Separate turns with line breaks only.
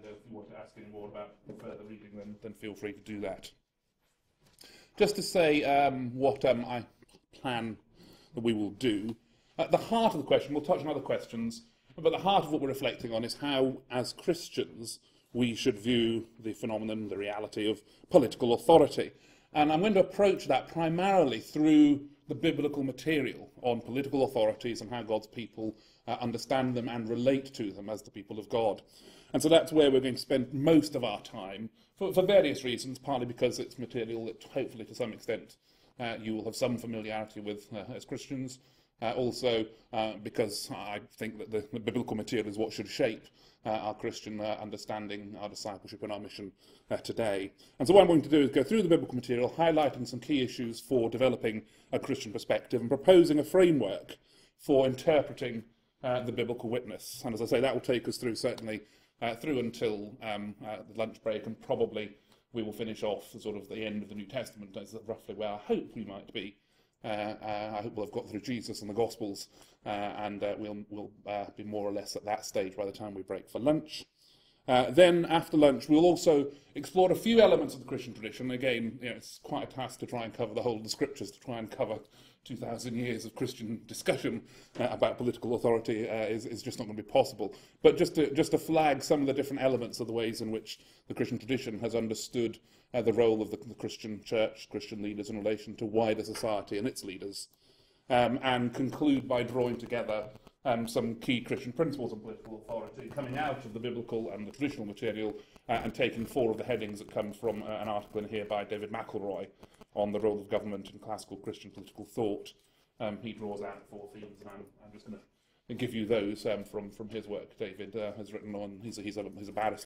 if you want to ask any more about further reading, then feel free to do that. Just to say what I plan that we will do. At the heart of the question, we'll touch on other questions, but the heart of what we're reflecting on is how, as Christians, we should view the phenomenon, the reality of political authority. And I'm going to approach that primarily through the biblical material on political authorities and how God's people understand them and relate to them as the people of God. And so that's where we're going to spend most of our time, for various reasons, partly because it's material that hopefully to some extent you will have some familiarity with as Christians, also because I think that the biblical material is what should shape our Christian understanding, our discipleship and our mission today. And so what I'm going to do is go through the biblical material, highlighting some key issues for developing a Christian perspective and proposing a framework for interpreting the biblical witness. And as I say, that will take us through certainly through until the lunch break, and probably we will finish off sort of the end of the New Testament. That's roughly where I hope we might be. I hope we'll have got through Jesus and the Gospels, and we'll be more or less at that stage by the time we break for lunch. Then, after lunch, we'll also explore a few elements of the Christian tradition. Again, it's quite a task to try and cover the whole of the Scriptures, to try and cover 2,000 years of Christian discussion about political authority is just not going to be possible. But just to flag some of the different elements of the ways in which the Christian tradition has understood the role of the Christian church, Christian leaders in relation to wider society and its leaders, and conclude by drawing together some key Christian principles of political authority coming out of the biblical and the traditional material, and taking 4 of the headings that come from an article in here by David McElroy on the role of government in classical Christian political thought. He draws out 4 themes, and I'm just going to give you those from his work. David has written on, he's a barrister